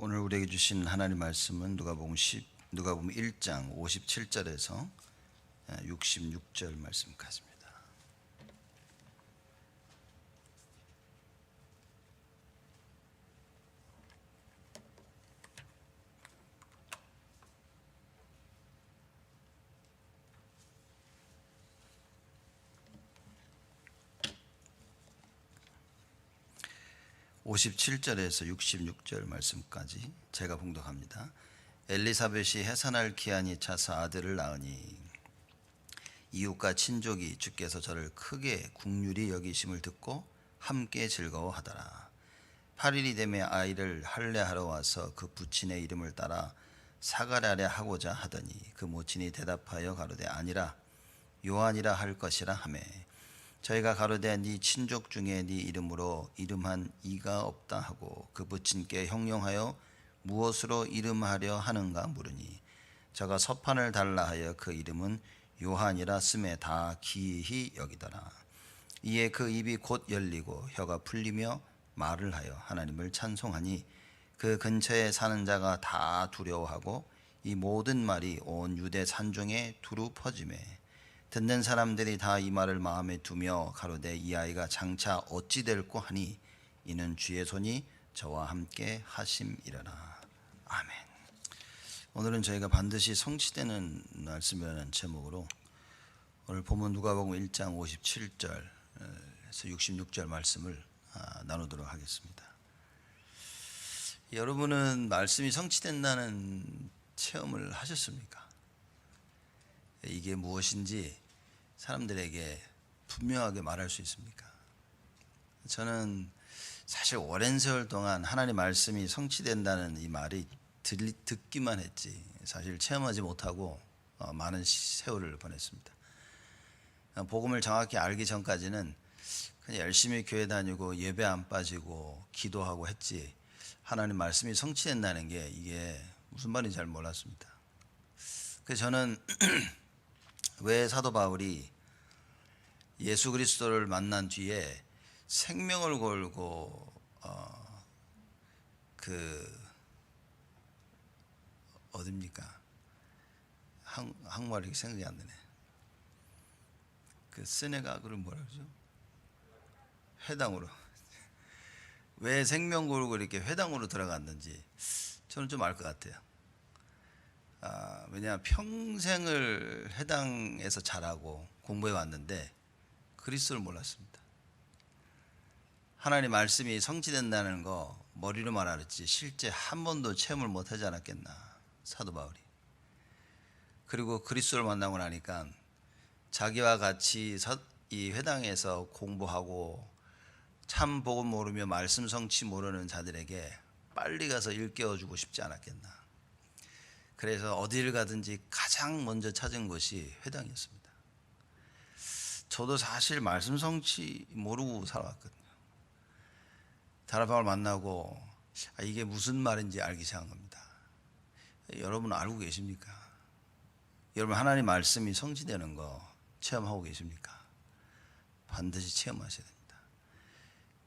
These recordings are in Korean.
오늘 우리에게 주신 하나님 말씀은 누가복음 1장 57절에서 66절 말씀까지입니다. (57절에서) (66절) 말씀까지 제가 봉독합니다. 엘리사벳이 해산할 기한이 차서 아들을 낳으니 이웃과 친족이 주께서 저를 크게 국률이 여기심을 듣고 함께 즐거워하더라. 8일이 되매 아이를 할례하러 와서 그 부친의 이름을 따라 사가랴라 하고자 하더니 그 모친이 대답하여 가로되 아니라 요한이라 할 것이라 하매 저희가 가로되 네 친족 중에 네 이름으로 이름한 이가 없다 하고 그 부친께 형용하여 무엇으로 이름하려 하는가 물으니 저가 서판을 달라 하여 그 이름은 요한이라 쓰매 다 기이히 여기더라. 이에 그 입이 곧 열리고 혀가 풀리며 말을 하여 하나님을 찬송하니 그 근처에 사는 자가 다 두려워하고 이 모든 말이 온 유대 산중에 두루 퍼지매 듣는 사람들이 다 이 말을 마음에 두며 가로되 이 아이가 장차 어찌 될꼬 하니 이는 주의 손이 저와 함께 하심이라라. 아멘. 오늘은 저희가 반드시 성취되는 말씀이라는 제목으로 오늘 본문 누가복음 1장 57절에서 66절 말씀을 나누도록 하겠습니다. 여러분은 말씀이 성취된다는 체험을 하셨습니까? 이게 무엇인지 사람들에게 분명하게 말할 수 있습니까? 저는 사실 오랜 세월 동안 하나님 말씀이 성취된다는 이 말이 듣기만 했지 사실 체험하지 못하고 많은 세월을 보냈습니다. 복음을 정확히 알기 전까지는 그냥 열심히 교회 다니고 예배 안 빠지고 기도하고 했지 하나님 말씀이 성취된다는 게 이게 무슨 말인지 잘 몰랐습니다. 그래서 저는 왜 사도 바울이 예수 그리스도를 만난 뒤에 생명을 걸고 어딥니까? 한국말이 생각이 안 나네. 그 스네가그를 뭐라 그러죠? 회당으로. 왜 생명 걸고 이렇게 회당으로 들어갔는지 저는 좀 알 것 같아요. 왜냐하면 평생을 회당에서 자라고 공부해 왔는데 그리스도를 몰랐습니다. 하나님 말씀이 성취된다는 거 머리로 말하랬지 실제 한 번도 체험을 못하지 않았겠나 사도 바울이. 그리고 그리스도를 만나고 나니까 자기와 같이 이 회당에서 공부하고 참 복음 모르며 말씀 성취 모르는 자들에게 빨리 가서 일깨워주고 싶지 않았겠나. 그래서 어디를 가든지 가장 먼저 찾은 곳이 회당이었습니다. 저도 사실 말씀 성취 모르고 살아왔거든요. 다락방을 만나고 이게 무슨 말인지 알기 시작한 겁니다. 여러분 알고 계십니까? 여러분 하나님 말씀이 성취되는 거 체험하고 계십니까? 반드시 체험하셔야 됩니다.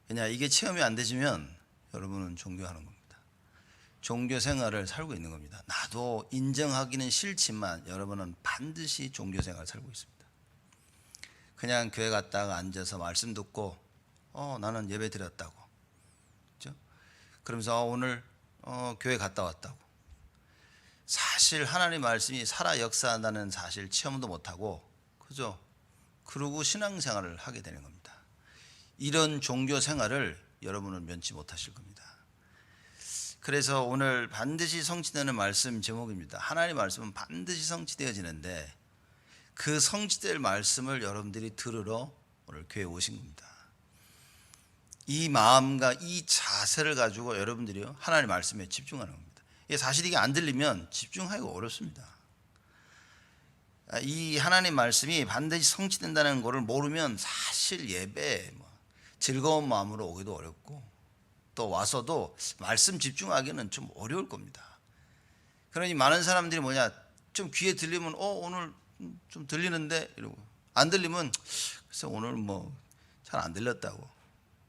왜냐 이게 체험이 안 되시면 여러분은 종교하는 겁니다. 종교 생활을 살고 있는 겁니다. 나도 인정하기는 싫지만 여러분은 반드시 종교 생활을 살고 있습니다. 그냥 교회 갔다가 앉아서 말씀 듣고 나는 예배 드렸다고, 그렇죠? 그러면서 오늘 교회 갔다 왔다고. 사실 하나님 말씀이 살아 역사한다는 사실 체험도 못하고, 그죠? 그러고 신앙생활을 하게 되는 겁니다. 이런 종교 생활을 여러분은 면치 못하실 겁니다. 그래서 오늘 반드시 성취되는 말씀 제목입니다. 하나님 말씀은 반드시 성취되어지는데 그 성취될 말씀을 여러분들이 들으러 오늘 교회에 오신 겁니다. 이 마음과 이 자세를 가지고 여러분들이 하나님 말씀에 집중하는 겁니다. 사실 이게 안 들리면 집중하기가 어렵습니다. 이 하나님 말씀이 반드시 성취된다는 것을 모르면 사실 예배 즐거운 마음으로 오기도 어렵고 또 와서도 말씀 집중하기는 좀 어려울 겁니다. 그러니 많은 사람들이 좀 귀에 들리면 오늘 좀 들리는데 이러고 안 들리면 글쎄 오늘 잘 안 들렸다고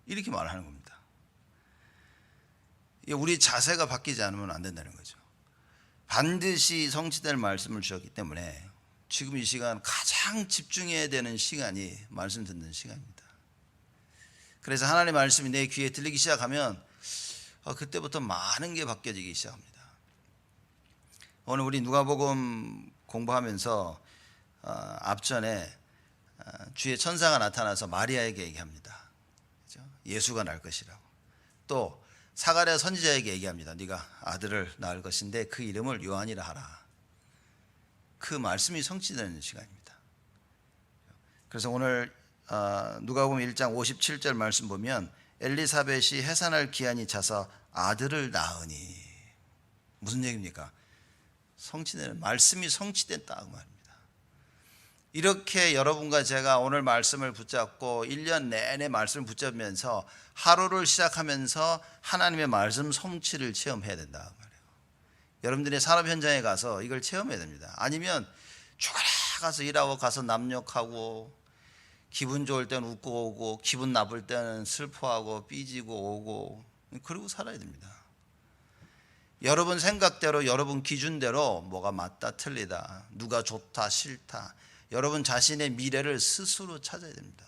이렇게 말하는 겁니다. 우리 자세가 바뀌지 않으면 안 된다는 거죠. 반드시 성취될 말씀을 주셨기 때문에 지금 이 시간 가장 집중해야 되는 시간이 말씀 듣는 시간입니다. 그래서 하나님의 말씀이 내 귀에 들리기 시작하면 그때부터 많은 게 바뀌어지기 시작합니다. 오늘 우리 누가복음 공부하면서 앞전에 주의 천사가 나타나서 마리아에게 얘기합니다. 그렇죠? 예수가 날 것이라고. 또 사가랴 선지자에게 얘기합니다. 네가 아들을 낳을 것인데 그 이름을 요한이라 하라. 그 말씀이 성취되는 시간입니다. 그래서 오늘 누가복음 1장 57절 말씀 보면 엘리사벳이 해산할 기한이 차서 아들을 낳으니, 무슨 얘기입니까? 성취되는 말씀이 성취됐다 그 말입니다. 이렇게 여러분과 제가 오늘 말씀을 붙잡고 1년 내내 말씀을 붙잡으면서 하루를 시작하면서 하나님의 말씀 성취를 체험해야 된다 그 말이에요. 여러분들이 산업 현장에 가서 이걸 체험해야 됩니다. 아니면 죽어라 가서 일하고 가서 남욕하고 기분 좋을 때는 웃고 오고 기분 나쁠 때는 슬퍼하고 삐지고 오고 그러고 살아야 됩니다. 여러분 생각대로 여러분 기준대로 뭐가 맞다 틀리다 누가 좋다 싫다 여러분 자신의 미래를 스스로 찾아야 됩니다.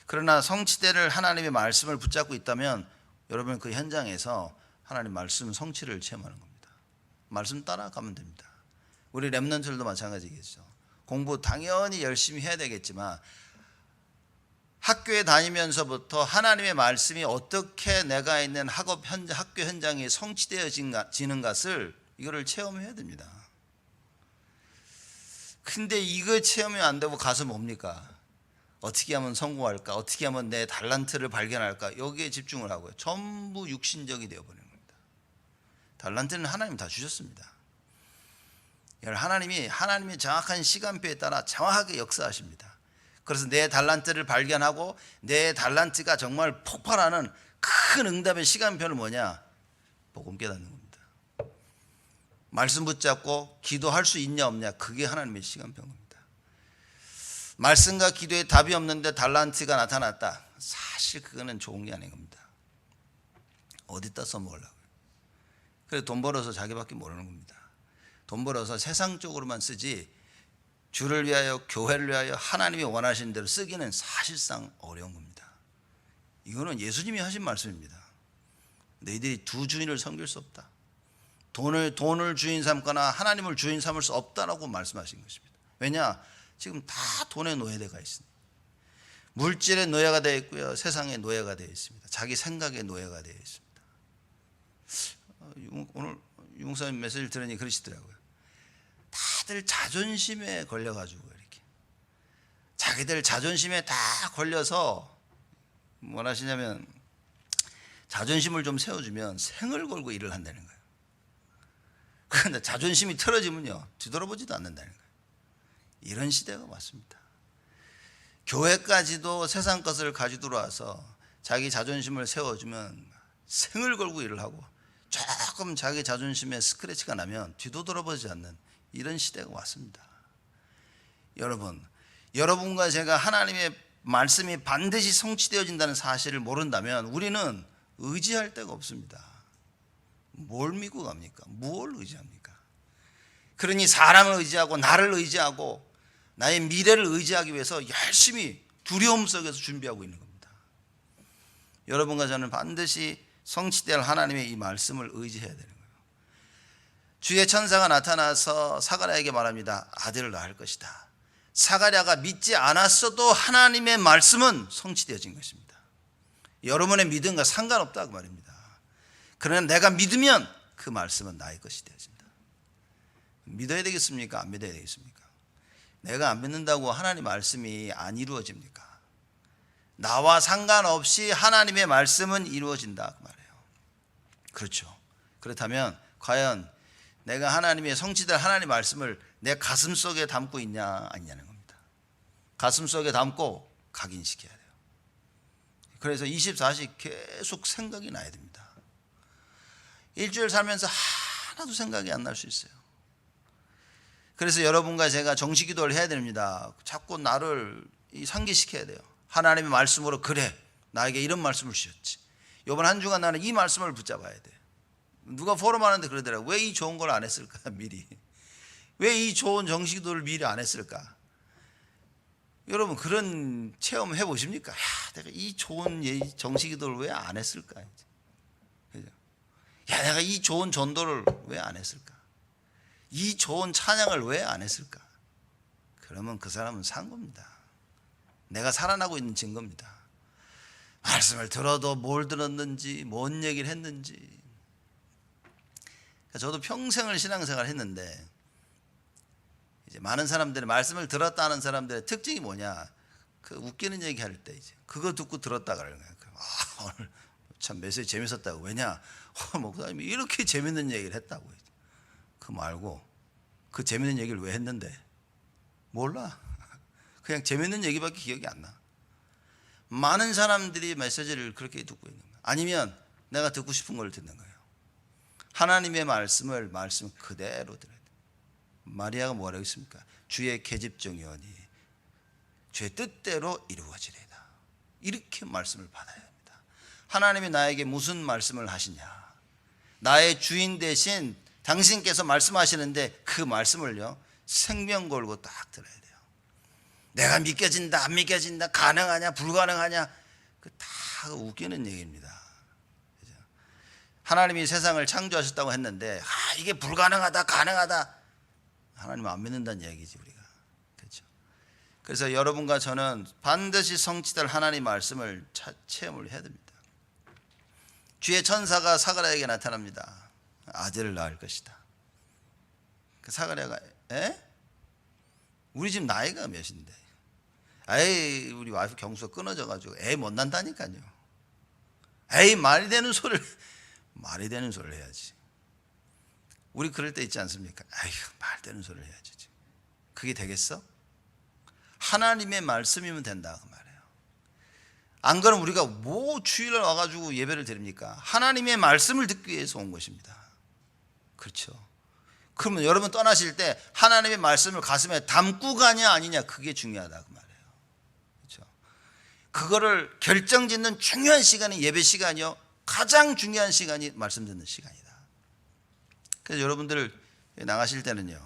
그러나 성취될 하나님의 말씀을 붙잡고 있다면 여러분 그 현장에서 하나님 말씀 성취를 체험하는 겁니다. 말씀 따라가면 됩니다. 우리 렘넌트들도 마찬가지겠죠. 공부 당연히 열심히 해야 되겠지만 학교에 다니면서부터 하나님의 말씀이 어떻게 내가 있는 학교 현장에 성취되어지는 것을 이거를 체험해야 됩니다. 근데 이거 체험이 안 되고 가서 뭡니까? 어떻게 하면 성공할까? 어떻게 하면 내 달란트를 발견할까? 여기에 집중을 하고요. 전부 육신적이 되어버리는 겁니다. 달란트는 하나님 다 주셨습니다. 하나님이 정확한 시간표에 따라 정확하게 역사하십니다. 그래서 내 달란트를 발견하고 내 달란트가 정말 폭발하는 큰 응답의 시간표는 뭐냐? 복음 깨닫는 겁니다. 말씀 붙잡고 기도할 수 있냐 없냐? 그게 하나님의 시간표인 겁니다. 말씀과 기도에 답이 없는데 달란트가 나타났다. 사실 그거는 좋은 게 아닌 겁니다. 어디다 써먹으려고요? 그래서 돈 벌어서 자기밖에 모르는 겁니다. 돈 벌어서 세상적으로만 쓰지 주를 위하여 교회를 위하여 하나님이 원하시는 대로 쓰기는 사실상 어려운 겁니다. 이거는 예수님이 하신 말씀입니다. 너희들이 두 주인을 섬길 수 없다. 돈을 주인 삼거나 하나님을 주인 삼을 수 없다라고 말씀하신 것입니다. 왜냐? 지금 다 돈의 노예가 있습니다. 물질의 노예가 되어 있고요. 세상의 노예가 되어 있습니다. 자기 생각의 노예가 되어 있습니다. 오늘 유목사님 메시지를 들으니 그러시더라고요. 다들 자존심에 걸려가지고 이렇게 자기들 자존심에 다 걸려서 뭘 하시냐면 자존심을 좀 세워주면 생을 걸고 일을 한다는 거예요. 그런데 자존심이 틀어지면요 뒤돌아보지도 않는다는 거예요. 이런 시대가 왔습니다. 교회까지도 세상 것을 가지고 와서 자기 자존심을 세워주면 생을 걸고 일을 하고 조금 자기 자존심에 스크래치가 나면 뒤도 돌아보지 않는 이런 시대가 왔습니다. 여러분과 제가 하나님의 말씀이 반드시 성취되어진다는 사실을 모른다면 우리는 의지할 데가 없습니다. 뭘 믿고 갑니까? 뭘 의지합니까? 그러니 사람을 의지하고 나를 의지하고 나의 미래를 의지하기 위해서 열심히 두려움 속에서 준비하고 있는 겁니다. 여러분과 저는 반드시 성취될 하나님의 이 말씀을 의지해야 되는 거예요. 주의 천사가 나타나서 사가랴에게 말합니다. 아들을 낳을 것이다. 사가랴가 믿지 않았어도 하나님의 말씀은 성취되어진 것입니다. 여러분의 믿음과 상관없다 그 말입니다. 그러나 내가 믿으면 그 말씀은 나의 것이 되어진다. 믿어야 되겠습니까? 안 믿어야 되겠습니까? 내가 안 믿는다고 하나님 말씀이 안 이루어집니까? 나와 상관없이 하나님의 말씀은 이루어진다 그 말이에요. 그렇죠. 그렇다면 과연 내가 하나님의 성취될 하나님의 말씀을 내 가슴 속에 담고 있냐 아니냐는 겁니다. 가슴 속에 담고 각인시켜야 돼요. 그래서 24시 계속 생각이 나야 됩니다. 일주일 살면서 하나도 생각이 안 날 수 있어요. 그래서 여러분과 제가 정식기도를 해야 됩니다. 자꾸 나를 상기시켜야 돼요. 하나님의 말씀으로 그래 나에게 이런 말씀을 주셨지. 이번 한 주간 나는 이 말씀을 붙잡아야 돼. 누가 포럼하는데 그러더라고. 왜 이 좋은 걸 안 했을까 미리. 왜 이 좋은 정식기도를 미리 안 했을까. 여러분 그런 체험 해보십니까? 야, 내가 이 좋은 정식기도를 왜 안 했을까. 그죠? 야, 내가 이 좋은 전도를 왜 안 했을까. 이 좋은 찬양을 왜 안 했을까. 그러면 그 사람은 산 겁니다. 내가 살아나고 있는 증거입니다. 말씀을 들어도 뭘 들었는지 뭔 얘기를 했는지. 저도 평생을 신앙생활을 했는데 이제 많은 사람들이 말씀을 들었다는 사람들의 특징이 뭐냐, 그 웃기는 얘기 할 때 이제 그거 듣고 들었다 그러는 거예요. 오늘 참 메시지 재밌었다고. 왜냐, 목사님이 이렇게 재밌는 얘기를 했다고. 그 말고 그 재밌는 얘기를 왜 했는데 몰라. 그냥 재밌는 얘기밖에 기억이 안 나. 많은 사람들이 메시지를 그렇게 듣고 있는 거예요. 아니면 내가 듣고 싶은 걸 듣는 거예요. 하나님의 말씀을 말씀 그대로 들어야 돼요. 마리아가 뭐라고 했습니까? 주의 계집종이오니 주의 뜻대로 이루어지리이다. 이렇게 말씀을 받아야 합니다. 하나님이 나에게 무슨 말씀을 하시냐, 나의 주인 대신 당신께서 말씀하시는데 그 말씀을요 생명 걸고 딱 들어야 돼요. 내가 믿겨진다 안 믿겨진다, 가능하냐 불가능하냐, 그 다 웃기는 얘기입니다. 그죠? 하나님이 세상을 창조하셨다고 했는데 이게 불가능하다 가능하다, 하나님 안 믿는다는 얘기지 우리가. 그렇죠? 그래서 여러분과 저는 반드시 성취될 하나님 말씀을 체험을 해야 됩니다. 주의 천사가 사가랴에게 나타납니다. 아들을 낳을 것이다. 그 사가랴가 우리 집 나이가 몇인데, 에이 우리 와이프 경수가 끊어져가지고 애 못 난다니까요. 에이 말이 되는 소리를 해야지. 우리 그럴 때 있지 않습니까? 에이 말 되는 소리를 해야지. 그게 되겠어? 하나님의 말씀이면 된다 그 말이에요. 안 그러면 우리가 뭐 주일날 와가지고 예배를 드립니까? 하나님의 말씀을 듣기 위해서 온 것입니다. 그렇죠? 그러면 여러분 떠나실 때 하나님의 말씀을 가슴에 담고 가냐 아니냐, 그게 중요하다 그 말이에요. 그렇죠? 그거를 결정짓는 중요한 시간이 예배 시간이요, 가장 중요한 시간이 말씀 듣는 시간이다. 그래서 여러분들 나가실 때는요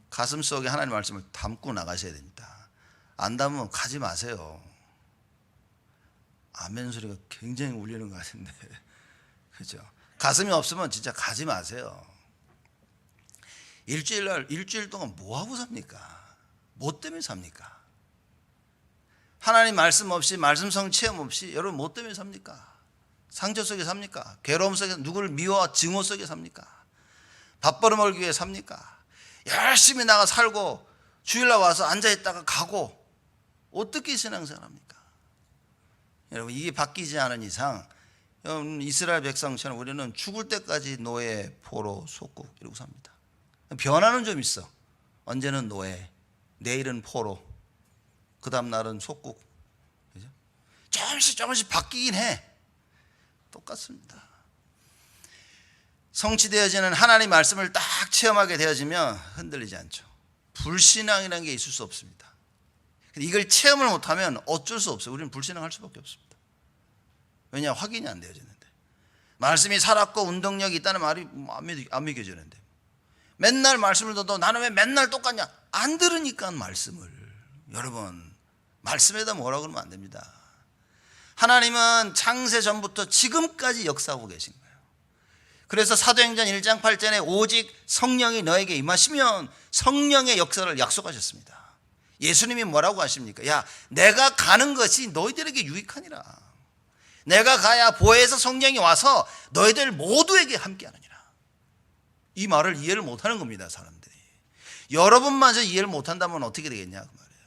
가슴 속에 하나님의 말씀을 담고 나가셔야 됩니다. 안 담으면 가지 마세요. 아멘 소리가 굉장히 울리는 것 같은데 그렇죠? 가슴이 없으면 진짜 가지 마세요. 일주일 동안 뭐 하고 삽니까? 뭐 때문에 삽니까? 하나님 말씀 없이, 말씀성 체험 없이 여러분 뭐 때문에 삽니까? 상처 속에 삽니까? 괴로움 속에, 누구를 미워와 증오 속에 삽니까? 밥 벌어먹기 위해 삽니까? 열심히 나가 살고 주일날 와서 앉아있다가 가고 어떻게 신앙생활합니까? 여러분 이게 바뀌지 않은 이상 이스라엘 백성처럼 우리는 죽을 때까지 노예, 포로, 속국 이러고 삽니다. 변화는 좀 있어. 언제는 노예, 내일은 포로, 그 다음 날은 속국. 그죠? 조금씩 바뀌긴 해. 똑같습니다. 성취되어지는 하나님의 말씀을 딱 체험하게 되어지면 흔들리지 않죠. 불신앙이라는 게 있을 수 없습니다. 근데 이걸 체험을 못하면 어쩔 수 없어요. 우리는 불신앙할 수밖에 없습니다. 왜냐, 확인이 안 되어지는데. 말씀이 살았고 운동력이 있다는 말이 안 믿겨지는데. 맨날 말씀을 듣도 나는 왜 맨날 똑같냐? 안 들으니까 말씀을. 여러분 말씀에다 뭐라고 그러면 안 됩니다. 하나님은 창세 전부터 지금까지 역사하고 계신 거예요. 그래서 사도행전 1장 8절에 오직 성령이 너에게 임하시면 성령의 역사를 약속하셨습니다. 예수님이 뭐라고 하십니까? 야, 내가 가는 것이 너희들에게 유익하니라. 내가 가야 보혜사 성령이 와서 너희들 모두에게 함께하느니라. 이 말을 이해를 못하는 겁니다, 사람들이. 여러분마저 이해를 못한다면 어떻게 되겠냐 그 말이에요.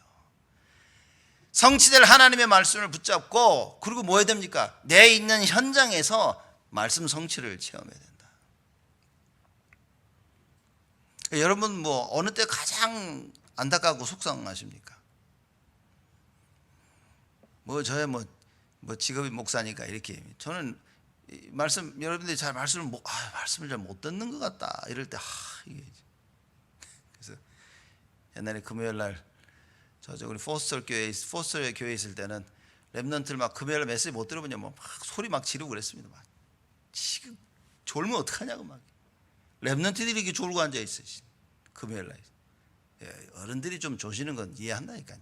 성취될 하나님의 말씀을 붙잡고, 그리고 뭐 해야 됩니까? 내 있는 현장에서 말씀 성취를 체험해야 된다. 여러분 뭐 어느 때 가장 안타깝고 속상하십니까? 뭐 저의 뭐 직업이 목사니까 이렇게 저는 말씀, 여러분들이 잘 말씀을 잘 못 듣는 것 같다 이럴 때 이게. 그래서 옛날에 금요일 날 우리 포스터 교회에 있을 때는 랩런트를 막 금요일에 메시지 못 들어보냐 막 소리 막 지르고 그랬습니다. 막 지금 졸면 어떡하냐고 막 랩런트들이 이렇게 졸고 앉아 있어. 금요일 날 어른들이 좀 조시는 건 이해한다니까요.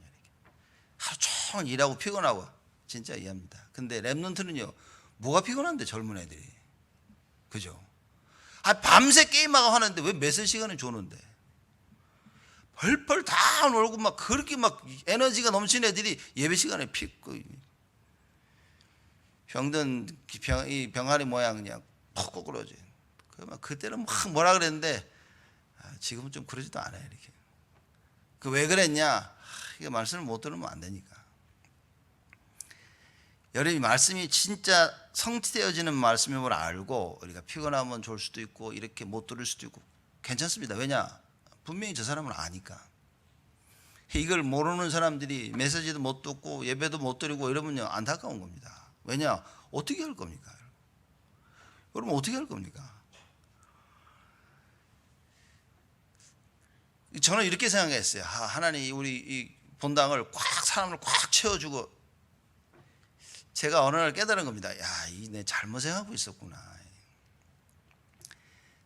하루 종일 일하고 피곤하고 진짜 이해합니다. 근데 랩런트는요 뭐가 피곤한데 젊은 애들이 그죠? 밤새 게임하고 하는데 왜 몇세 시간을 조는데 벌벌 다 놀고 막 그렇게 막 에너지가 넘치는 애들이 예배 시간에 병든 이 병아리 모양 그냥 퍽 꼬꾸러져. 그때는 막 뭐라 그랬는데 지금은 좀 그러지도 않아요. 이렇게 그 왜 그랬냐? 이게 말씀을 못 들으면 안 되니까. 여러분이 말씀이 진짜 성취되어지는 말씀임을 알고 우리가 피곤하면 졸 수도 있고 이렇게 못 들을 수도 있고 괜찮습니다. 왜냐? 분명히 저 사람은 아니까. 이걸 모르는 사람들이 메시지도 못 듣고 예배도 못 드리고 이러면요 안타까운 겁니다. 왜냐? 어떻게 할 겁니까? 여러분 어떻게 할 겁니까? 저는 이렇게 생각했어요. 하나님 우리 이 본당을 꽉 사람을 꽉 채워주고 제가 어느 날 깨달은 겁니다. 야, 이 내 잘못 생각하고 있었구나.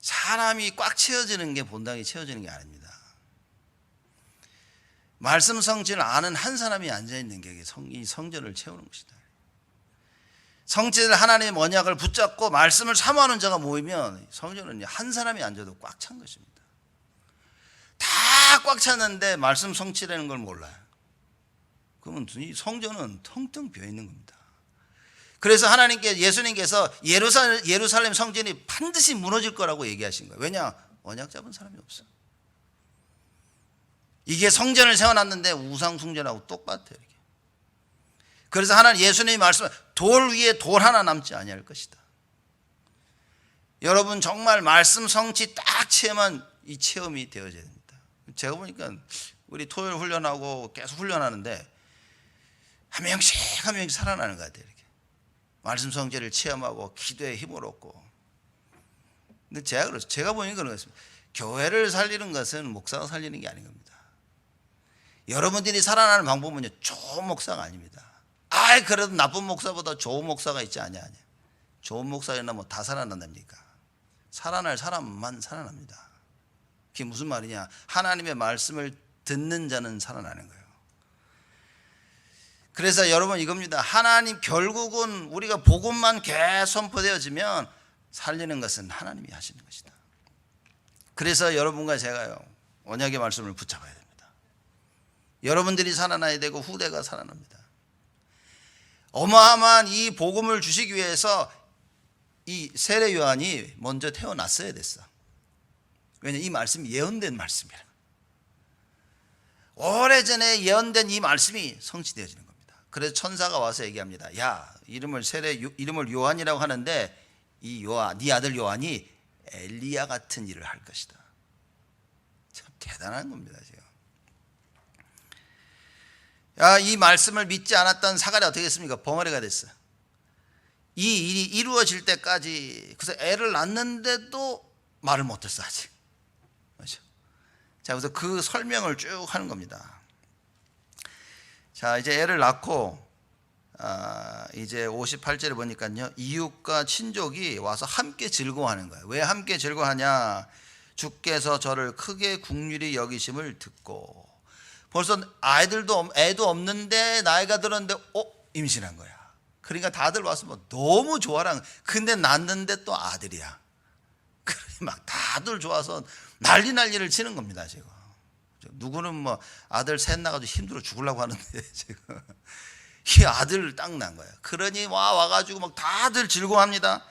사람이 꽉 채워지는 게 본당이 채워지는 게 아닙니다. 말씀 성취를 아는 한 사람이 앉아있는 게 이 성전을 채우는 것이다. 성취될 하나님의 언약을 붙잡고 말씀을 사모하는 자가 모이면 성전은 한 사람이 앉아도 꽉 찬 것입니다. 다 꽉 찼는데 말씀 성취되는 걸 몰라요. 그러면 이 성전은 텅텅 비어 있는 겁니다. 그래서 예수님께서 예루살렘 성전이 반드시 무너질 거라고 얘기하신 거예요. 왜냐? 언약 잡은 사람이 없어. 이게 성전을 세워놨는데 우상 숭배하고 똑같아요. 이렇게. 그래서 예수님이 말씀은 돌 위에 돌 하나 남지 아니할 것이다. 여러분 정말 말씀 성취 딱 체험한 이 체험이 되어져야 됩니다. 제가 보니까 우리 토요일 훈련하고 계속 훈련하는데 한 명씩 한 명씩 살아나는 것 같아요. 이렇게. 말씀 성취를 체험하고 기도에 힘을 얻고. 근데 제가 보니까 그런 것입니다. 교회를 살리는 것은 목사가 살리는 게 아닌 겁니다. 여러분들이 살아나는 방법은요 좋은 목사가 아닙니다. 그래도 나쁜 목사보다 좋은 목사가 있지 아니야. 좋은 목사였나 뭐 다 살아난답니까? 살아날 사람만 살아납니다. 그게 무슨 말이냐? 하나님의 말씀을 듣는 자는 살아나는 거예요. 그래서 여러분 이겁니다. 하나님 결국은 우리가 복음만 계속 선포되어지면 살리는 것은 하나님이 하시는 것이다. 그래서 여러분과 제가요 언약의 말씀을 붙잡아야 됩니다. 여러분들이 살아나야 되고 후대가 살아납니다. 어마어마한 이 복음을 주시기 위해서 이 세례 요한이 먼저 태어났어야 됐어. 왜냐하면 이 말씀이 예언된 말씀이라. 오래전에 예언된 이 말씀이 성취되어지는 겁니다. 그래서 천사가 와서 얘기합니다. 야, 이름을 요한이라고 하는데 네 아들 요한이 엘리야 같은 일을 할 것이다. 참 대단한 겁니다. 지금. 이 말씀을 믿지 않았던 사가랴 어떻게 했습니까? 벙어리가 됐어. 이 일이 이루어질 때까지 그래서 애를 낳는데도 말을 못했어 아직. 그렇죠? 자, 그래서 그 설명을 쭉 하는 겁니다. 자, 이제 애를 낳고 이제 58절에 보니까요 이웃과 친족이 와서 함께 즐거워하는 거예요. 왜 함께 즐거워하냐? 주께서 저를 크게 긍휼히 여기심을 듣고. 벌써 애도 없는데 나이가 들었는데 임신한 거야. 그러니까 다들 와서 뭐 너무 좋아랑. 근데 낳는데 또 아들이야. 그러니 막 다들 좋아서 난리를 치는 겁니다. 지금 누구는 뭐 아들 셋 나가지고 힘들어 죽으려고 하는데 지금 이 아들 딱 난 거야. 그러니 와가지고 막 다들 즐거워합니다.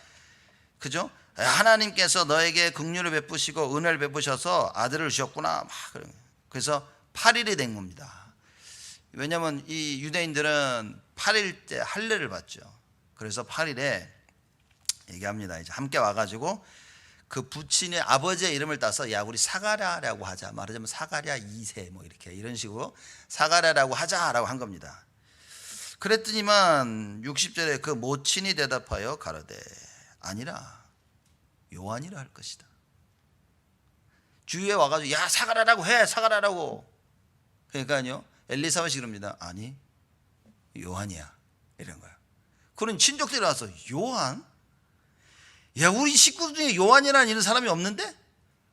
그죠? 하나님께서 너에게 긍휼을 베푸시고 은혜를 베푸셔서 아들을 주셨구나. 막 그래서 8일이 된 겁니다. 왜냐하면 이 유대인들은 8일 때 할례를 받죠. 그래서 8일에 얘기합니다. 이제 함께 와가지고 그 부친의 아버지의 이름을 따서 야 우리 사가랴라고 하자. 말하자면 사가랴 2세 뭐 이런 식으로 사가랴라고 하자라고 한 겁니다. 그랬더니만 60절에 그 모친이 대답하여 가로되 아니라 요한이라 할 것이다. 주위에 와가지고 야 사가랴라고 해 사가랴라고. 그러니까요 엘리사벳이 그럽니다. 아니 요한이야. 이런 거예요. 그런 친족들이 와서 요한? 야, 우리 식구 중에 요한이라는 이런 사람이 없는데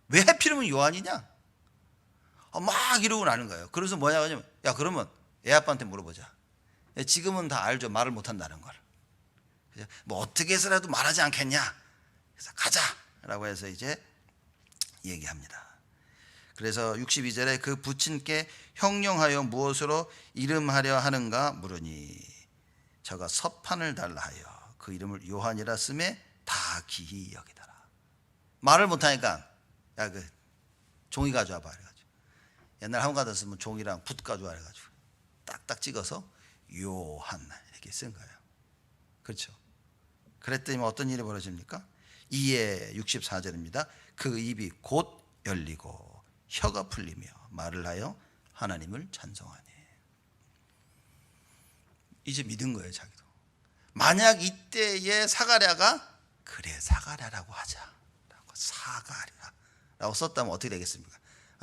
왜 하필이면 요한이냐? 막 이러고 나는 거예요. 그래서 뭐냐 하냐면, 야, 그러면 애 아빠한테 물어보자. 지금은 다 알죠. 말을 못한다는 걸. 뭐 어떻게 해서라도 말하지 않겠냐? 그래서 가자라고 해서 이제 얘기합니다. 그래서 62절에 그 부친께 형용하여 무엇으로 이름하려 하는가 물으니 저가 서판을 달라 하여 그 이름을 요한이라 쓰매 다 기히 여기더라. 말을 못하니까 야, 그 종이 가져와봐 그래가지고 옛날 학원 가다 쓰면 종이랑 붓 가져와 그래가지고 딱딱 찍어서 요한 이렇게 쓴 거예요. 그렇죠? 그랬더니 어떤 일이 벌어집니까? 이에 64절입니다. 그 입이 곧 열리고 혀가 풀리며 말을 하여 하나님을 찬송하니. 이제 믿은 거예요, 자기도. 만약 이때에 사가랴가 그래 사가랴라고 하자라고 사가랴라고 썼다면 어떻게 되겠습니까?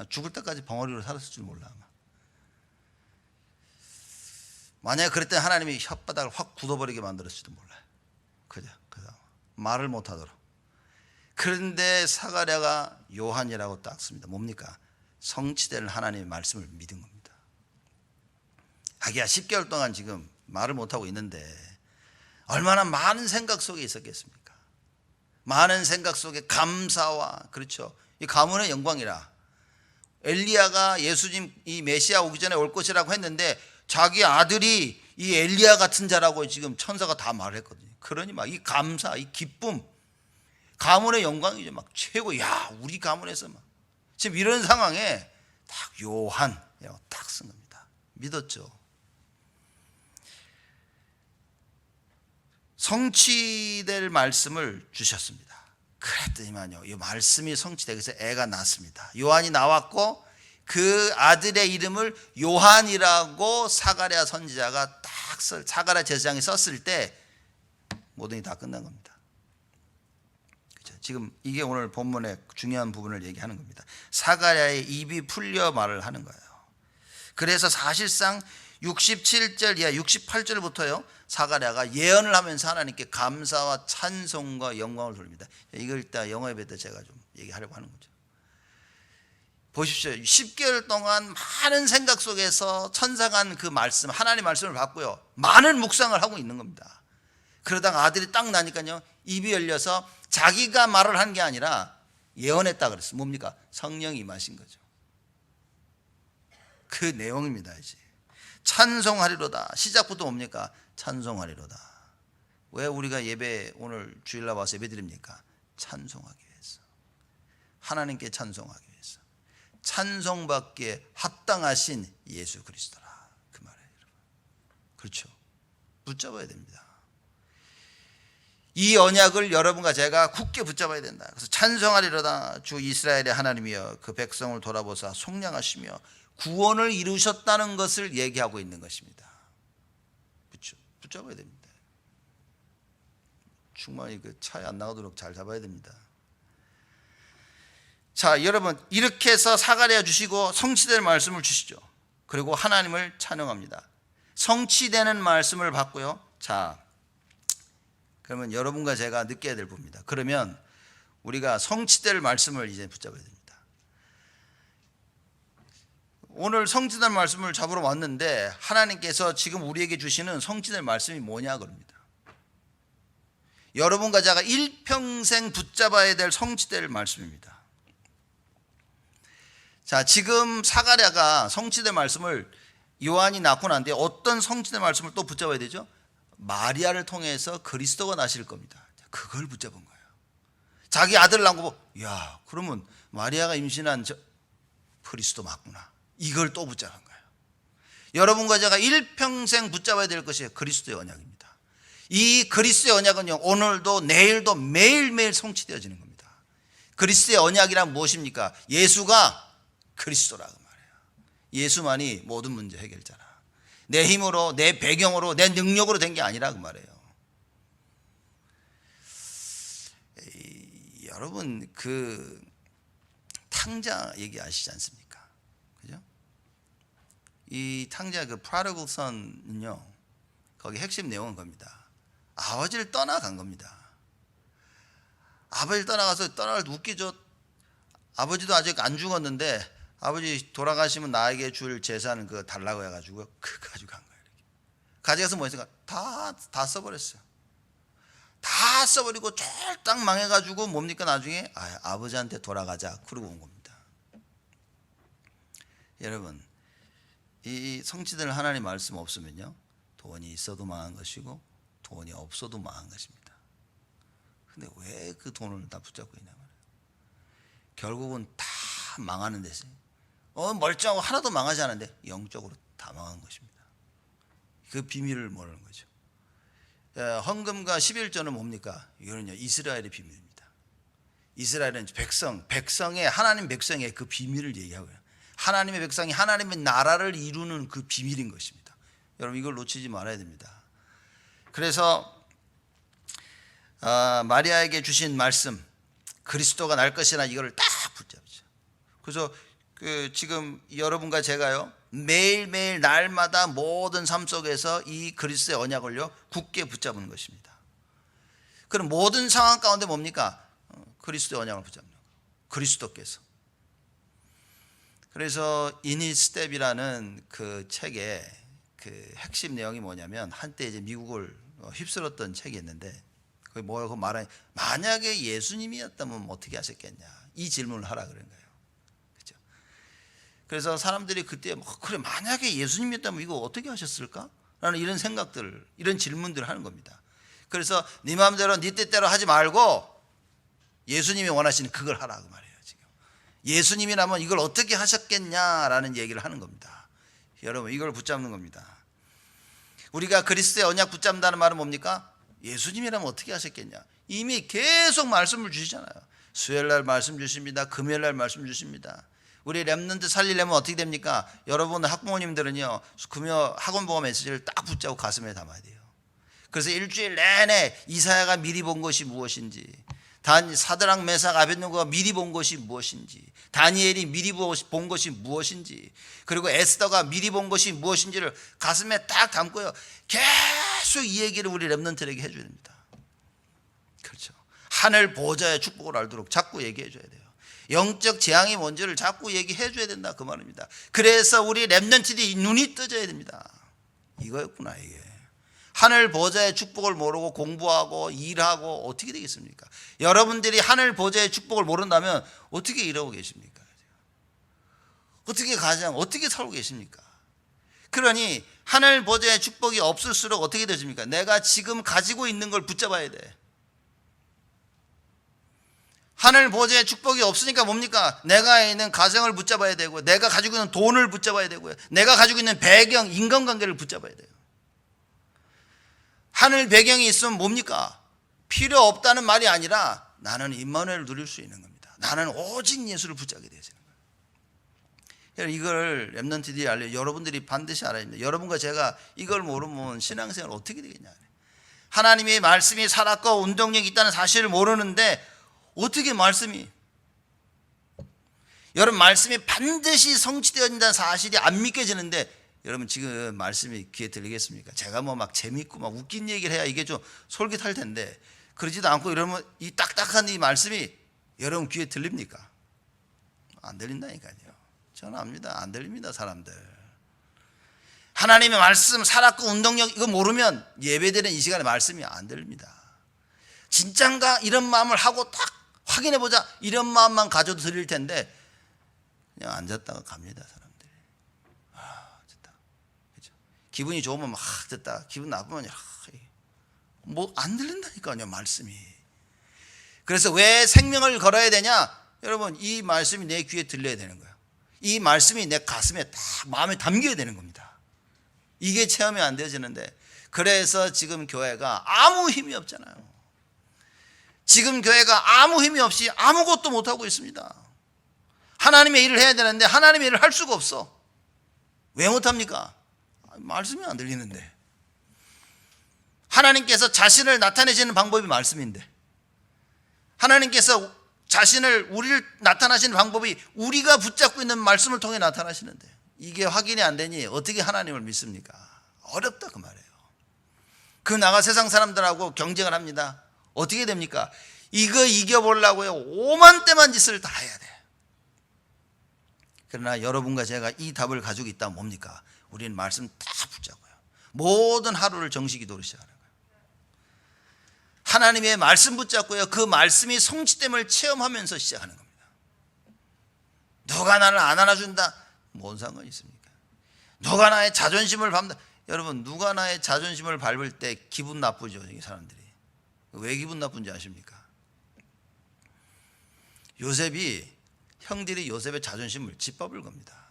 죽을 때까지 벙어리로 살았을 줄 몰라 아마. 만약에 그랬더니 하나님이 혓바닥을 확 굳어버리게 만들었을지도 몰라요. 그죠? 말을 못하도록. 그런데 사가랴가 요한이라고 딱 씁니다. 뭡니까? 성취될 하나님의 말씀을 믿은 겁니다. 자기야 10개월 동안 지금 말을 못하고 있는데 얼마나 많은 생각 속에 있었겠습니까? 많은 생각 속에 감사와, 그렇죠, 이 가문의 영광이라. 엘리야가 예수님 이 메시아 오기 전에 올 것이라고 했는데 자기 아들이 이 엘리야 같은 자라고 지금 천사가 다 말을 했거든요. 그러니 막 이 감사, 이 기쁨, 가문의 영광이죠. 막 최고, 야, 우리 가문에서 막 지금 이런 상황에 딱 요한 딱 쓴 겁니다. 믿었죠. 성취될 말씀을 주셨습니다. 그랬더니만요, 이 말씀이 성취되기 위해서 애가 낳았습니다. 요한이 나왔고 그 아들의 이름을 요한이라고 사가랴 선지자가 딱 사가랴 제사장이 썼을 때 모든 게 다 끝난 겁니다. 그렇죠? 지금 이게 오늘 본문의 중요한 부분을 얘기하는 겁니다. 사가랴의 입이 풀려 말을 하는 거예요. 그래서 사실상 67절 이하 68절부터요 사가랴가 예언을 하면서 하나님께 감사와 찬송과 영광을 돌립니다. 이걸 일단 영어 예배 때 제가 좀 얘기하려고 하는 거죠. 보십시오. 10개월 동안 많은 생각 속에서 천사간 그 말씀, 하나님 말씀을 받고요, 많은 묵상을 하고 있는 겁니다. 그러다가 아들이 딱 나니까요 입이 열려서 자기가 말을 한 게 아니라 예언했다 그랬어요. 뭡니까? 성령이 임하신 거죠. 그 내용입니다. 이제 찬송하리로다. 시작부터 뭡니까? 찬송하리로다. 왜 우리가 예배 오늘 주일날 와서 예배 드립니까? 찬송하기 위해서, 하나님께 찬송하기 위해서, 찬송받기에 합당하신 예수 그리스도라 그 말이에요. 그렇죠? 붙잡아야 됩니다. 이 언약을 여러분과 제가 굳게 붙잡아야 된다. 그래서 찬송하리로다. 주 이스라엘의 하나님이여 그 백성을 돌아보사 속량하시며 구원을 이루셨다는 것을 얘기하고 있는 것입니다. 그렇죠? 붙잡아야 됩니다. 충만히 그 차에 안 나가도록 잘 잡아야 됩니다. 자, 여러분, 이렇게 해서 사가랴 주시고 성취될 말씀을 주시죠. 그리고 하나님을 찬양합니다. 성취되는 말씀을 받고요. 자, 그러면 여러분과 제가 느껴야 될 부분입니다. 그러면 우리가 성취될 말씀을 이제 붙잡아야 됩니다. 오늘 성취될 말씀을 잡으러 왔는데 하나님께서 지금 우리에게 주시는 성취될 말씀이 뭐냐 그럽니다. 여러분과 제가 일평생 붙잡아야 될 성취될 말씀입니다. 자, 지금 사가랴가 성취될 말씀을 요한이 낳고 난 뒤에 어떤 성취될 말씀을 또 붙잡아야 되죠? 마리아를 통해서 그리스도가 나실 겁니다. 그걸 붙잡은 거예요. 자기 아들 낳은 거 보고, 야, 그러면 마리아가 임신한 그리스도 맞구나. 이걸 또 붙잡은 거예요. 여러분과 제가 일평생 붙잡아야 될 것이 그리스도의 언약입니다. 이 그리스도의 언약은요, 오늘도 내일도 매일매일 성취되어지는 겁니다. 그리스도의 언약이란 무엇입니까? 예수가 그리스도라고 말해요. 예수만이 모든 문제 해결자라. 내 힘으로, 내 배경으로, 내 능력으로 된 게 아니라 그 말이에요. 여러분, 그 탕자 얘기 아시지 않습니까? 그죠? 이 탕자 그 prodigal son은요, 거기 핵심 내용은 겁니다. 아버지를 떠나간 겁니다. 아버지를 떠나가서 떠나갈 때 웃기죠. 아버지도 아직 안 죽었는데 아버지 돌아가시면 나에게 줄 재산을 그거 달라고 해가지고 그거 가지고 간 거예요. 이렇게. 가져가서 뭐 했을까? 다 써버렸어요. 다 써버리고 쫄딱 망해가지고 뭡니까 나중에 아버지한테 돌아가자 그러고 온 겁니다. 여러분 이 성취될 하나님 말씀 없으면요 돈이 있어도 망한 것이고 돈이 없어도 망한 것입니다. 근데 왜 그 돈을 다 붙잡고 있냐 말이에요. 결국은 다 망하는 데서 멀쩡하고 하나도 망하지 않은데 영적으로 다 망한 것입니다. 그 비밀을 모르는 거죠. 헌금과 11조는 뭡니까? 이거는요 이스라엘의 비밀입니다. 이스라엘은 백성의 하나님 백성의 그 비밀을 얘기하고요. 하나님의 백성이 하나님의 나라를 이루는 그 비밀인 것입니다. 여러분 이걸 놓치지 말아야 됩니다. 그래서 마리아에게 주신 말씀 그리스도가 날 것이나 이거를 딱 붙잡죠. 그래서 지금 여러분과 제가요 매일매일 날마다 모든 삶 속에서 이 그리스도의 언약을요 굳게 붙잡는 것입니다. 그럼 모든 상황 가운데 뭡니까? 그리스도의 언약을 붙잡는 거. 그리스도께서. 그래서 이니스텝이라는 그 책의 그 핵심 내용이 뭐냐면 한때 이제 미국을 휩쓸었던 책이 있는데 그게 뭐라고 말하니 만약에 예수님이었다면 어떻게 하셨겠냐 이 질문을 하라 그런 거예요. 그렇죠? 그래서 사람들이 그때 그래 만약에 예수님이었다면 이거 어떻게 하셨을까? 라는 이런 생각들 이런 질문들을 하는 겁니다. 그래서 네 마음대로 네 뜻대로 하지 말고 예수님이 원하시는 그걸 하라 그 말이에요. 지금 예수님이라면 이걸 어떻게 하셨겠냐라는 얘기를 하는 겁니다. 여러분 이걸 붙잡는 겁니다. 우리가 그리스도의 언약 붙잡는다는 말은 뭡니까? 예수님이라면 어떻게 하셨겠냐. 이미 계속 말씀을 주시잖아요. 수요일날 말씀 주십니다. 금요일날 말씀 주십니다. 우리 렘넌트 살리려면 어떻게 됩니까? 여러분 학부모님들은요 금요 학원보험 메시지를 딱 붙잡고 가슴에 담아야 돼요. 그래서 일주일 내내 이사야가 미리 본 것이 무엇인지, 사드락 메삭 아벳느고가 미리 본 것이 무엇인지, 다니엘이 미리 본 것이 무엇인지, 그리고 에스더가 미리 본 것이 무엇인지를 가슴에 딱 담고요 계속 이 얘기를 우리 렘넌트에게 해줘야 됩니다. 그렇죠. 하늘 보좌의 축복을 알도록 자꾸 얘기해 줘야 돼요. 영적 재앙이 뭔지를 자꾸 얘기해 줘야 된다 그 말입니다. 그래서 우리 렘넌트들이 눈이 떠져야 됩니다. 이거였구나 이게. 하늘 보좌의 축복을 모르고 공부하고 일하고 어떻게 되겠습니까? 여러분들이 하늘 보좌의 축복을 모른다면 어떻게 일하고 계십니까? 어떻게 어떻게 살고 계십니까? 그러니 하늘 보좌의 축복이 없을수록 어떻게 되십니까? 내가 지금 가지고 있는 걸 붙잡아야 돼. 하늘 보좌의 축복이 없으니까 뭡니까? 내가 있는 가정을 붙잡아야 되고, 내가 가지고 있는 돈을 붙잡아야 되고요, 내가 가지고 있는 배경, 인간관계를 붙잡아야 돼요. 하늘 배경이 있으면 뭡니까? 필요 없다는 말이 아니라 나는 임마누엘을 누릴 수 있는 겁니다. 나는 오직 예수를 붙잡게 되시는 거예요. 이걸 렘넌트들이 여러분들이 반드시 알아야 됩니다. 여러분과 제가 이걸 모르면 신앙생활 어떻게 되겠냐. 하나님의 말씀이 살았고 운동력이 있다는 사실을 모르는데 어떻게 말씀이, 여러분 말씀이 반드시 성취되어진다는 사실이 안 믿겨지는데 여러분 지금 말씀이 귀에 들리겠습니까? 제가 뭐 막 재밌고 막 웃긴 얘기를 해야 이게 좀 솔깃할 텐데 그러지도 않고 이러면 이 딱딱한 이 말씀이 여러분 귀에 들립니까? 안 들린다니까요. 저는 압니다. 안 들립니다 사람들. 하나님의 말씀 살았고 운동력 이거 모르면 예배드리는 이 시간에 말씀이 안 들립니다. 진짠가 이런 마음을 하고 딱 확인해보자 이런 마음만 가져도 드릴 텐데 그냥 앉았다가 갑니다 사람들이. 됐다. 그렇죠? 기분이 좋으면 막 됐다, 기분 나쁘면 뭐 안 들린다니까요 말씀이. 그래서 왜 생명을 걸어야 되냐? 여러분 이 말씀이 내 귀에 들려야 되는 거예요. 이 말씀이 내 가슴에 딱 마음에 담겨야 되는 겁니다. 이게 체험이 안 되어지는데, 그래서 지금 교회가 아무 힘이 없잖아요. 지금 교회가 아무 힘이 없이 아무것도 못하고 있습니다. 하나님의 일을 해야 되는데 하나님의 일을 할 수가 없어. 왜 못합니까? 말씀이 안 들리는데. 하나님께서 자신을 나타내시는 방법이 말씀인데, 하나님께서 우리를 나타나시는 방법이 우리가 붙잡고 있는 말씀을 통해 나타나시는데 이게 확인이 안 되니 어떻게 하나님을 믿습니까? 어렵다 그 말이에요. 그 나가 세상 사람들하고 경쟁을 합니다. 어떻게 됩니까? 이거 이겨보려고요 5만 대만 짓을 다 해야 돼. 그러나 여러분과 제가 이 답을 가지고 있다면 뭡니까? 우리는 말씀 다 붙잡고요 모든 하루를 정식기도로 시작하는 거예요. 하나님의 말씀 붙잡고요 그 말씀이 성취됨을 체험하면서 시작하는 겁니다. 누가 나를 안 안아준다? 뭔 상관이 있습니까? 누가 나의 자존심을 밟는다? 여러분 누가 나의 자존심을 밟을 때 기분 나쁘죠 이 사람들이. 왜 기분 나쁜지 아십니까? 요셉이 형들이 요셉의 자존심을 짓밟을 겁니다.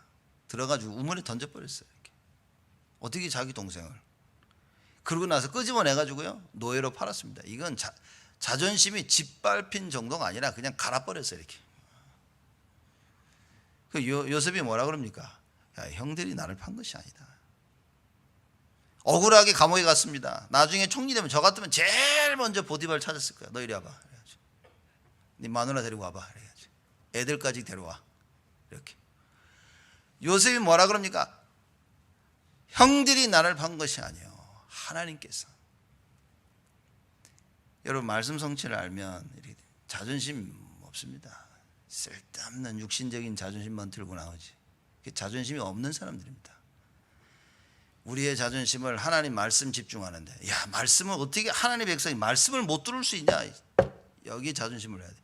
들어가지고 우물에 던져버렸어요. 이렇게. 어떻게 자기 동생을. 그러고 나서 끄집어내가지고요 노예로 팔았습니다. 이건 자존심이 짓밟힌 정도가 아니라 그냥 갈아버렸어요. 이렇게. 그 요셉이 뭐라 그럽니까? 야, 형들이 나를 판 것이 아니다. 억울하게 감옥에 갔습니다. 나중에 총리 되면 저 같으면 제일 먼저 보디발을 찾았을 거야. 너 이리 와봐. 그래가지고. 네 마누라 데리고 와봐. 그래가지고. 애들까지 데려와. 이렇게. 요셉이 뭐라 그럽니까? 형들이 나를 판 것이 아니요 하나님께서. 여러분 말씀 성취를 알면 이렇게 자존심 없습니다. 쓸데없는 육신적인 자존심만 들고 나오지. 자존심이 없는 사람들입니다. 우리의 자존심을 하나님 말씀 집중하는데 야 말씀을 어떻게 하나님의 백성이 말씀을 못 들을 수 있냐. 여기에 자존심을 해야 돼.